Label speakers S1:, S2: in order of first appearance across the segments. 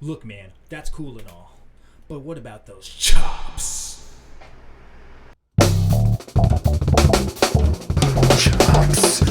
S1: Look, man, that's cool and all, but what about those chops?
S2: Chops.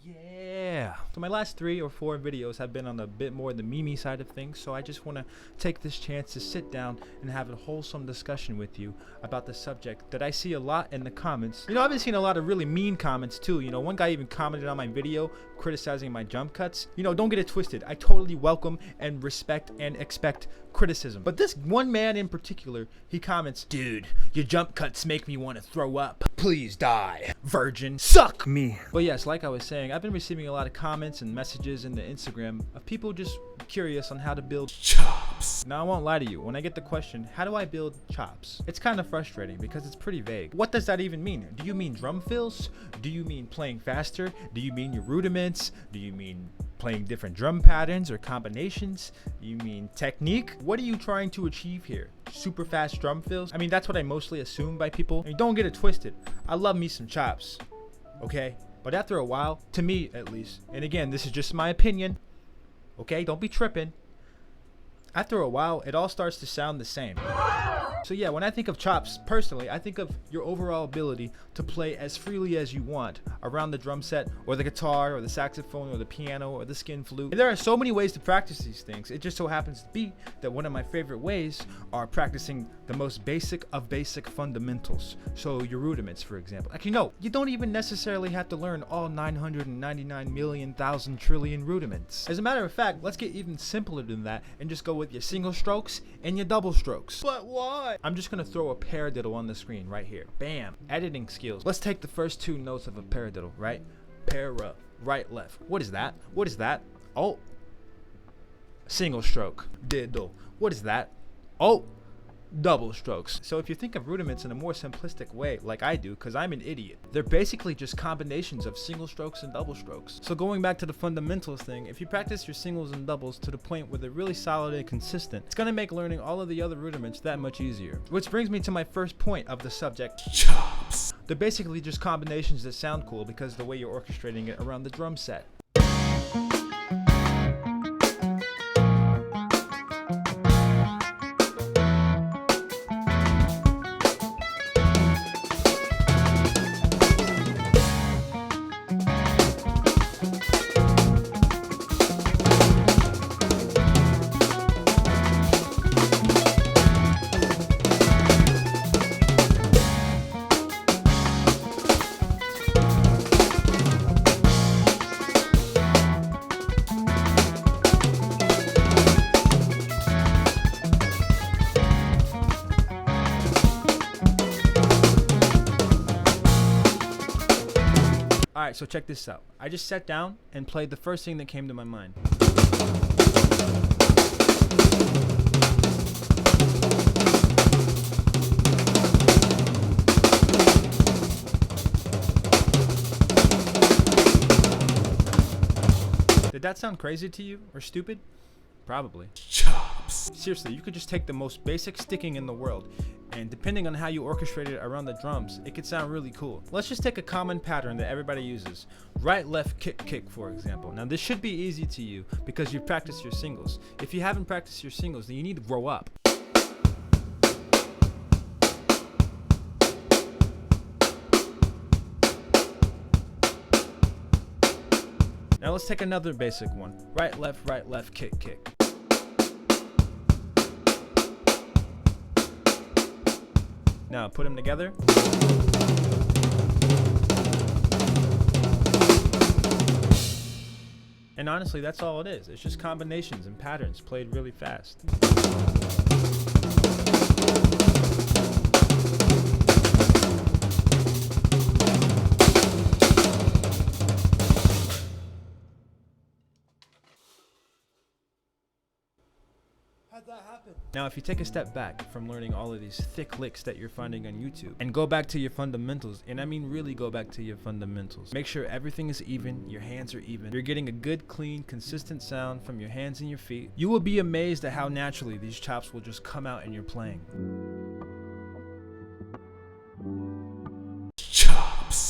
S1: Yeah. So my last 3 or 4 videos have been on a bit more the meme side of things, so I just want to take this chance to sit down and have a wholesome discussion with you about the subject that I see a lot in the comments. You know, I've been seeing a lot of really mean comments too. You know, one guy even commented on my video criticizing my jump cuts. You know, don't get it twisted. I totally welcome and respect and expect criticism. But this one man in particular, he comments, "Dude, your jump cuts make me want to throw up. Please die. Virgin, suck me." But yes, like I was saying, I've been receiving a lot of comments and messages in the Instagram of people just curious on how to build chops. Now I won't lie to you, when I get the question, how do I build chops? It's kind of frustrating because it's pretty vague. What does that even mean? Do you mean drum fills? Do you mean playing faster? Do you mean your rudiments? Do you mean playing different drum patterns or combinations? Do you mean technique? What are you trying to achieve here? Super fast drum fills? I mean, that's what I mostly assume by people. I mean, don't get it twisted. I love me some chops, okay? But after a while, to me at least, and again, this is just my opinion, okay? Don't be tripping. After a while, it all starts to sound the same. So yeah, when I think of chops, personally, I think of your overall ability to play as freely as you want around the drum set, or the guitar, or the saxophone, or the piano, or the skin flute. And there are so many ways to practice these things. It just so happens to be that one of my favorite ways are practicing the most basic of basic fundamentals. So your rudiments, for example. Actually, no, you don't even necessarily have to learn all 999 million thousand trillion rudiments. As a matter of fact, let's get even simpler than that and just go with your single strokes and your double strokes. But why? I'm just gonna throw a paradiddle on the screen right here. Bam. Editing skills. Let's take the first 2 notes of a paradiddle, right? Para, right, left. What is that? What is that? Oh. Single stroke. Diddle. What is that? Oh. Double strokes. So if you think of rudiments in a more simplistic way, like I do, because I'm an idiot, they're basically just combinations of single strokes and double strokes. So going back to the fundamentals thing, if you practice your singles and doubles to the point where they're really solid and consistent, it's going to make learning all of the other rudiments that much easier. Which brings me to my first point of the subject, chops. They're basically just combinations that sound cool because of the way you're orchestrating it around the drum set. Alright, so check this out. I just sat down and played the first thing that came to my mind. Did that sound crazy to you or stupid? Probably. Chops. Seriously, you could just take the most basic sticking in the world, and depending on how you orchestrate it around the drums, it could sound really cool. Let's just take a common pattern that everybody uses. Right, left, kick, kick, for example. Now this should be easy to you because you've practiced your singles. If you haven't practiced your singles, then you need to grow up. Now let's take another basic one. Right, left, kick, kick. Now put them together. And honestly, that's all it is. It's just combinations and patterns played really fast. How'd that happen? Now, if you take a step back from learning all of these thick licks that you're finding on YouTube and go back to your fundamentals, and I mean really go back to your fundamentals, make sure everything is even, your hands are even, you're getting a good, clean, consistent sound from your hands and your feet, you will be amazed at how naturally these chops will just come out in your playing.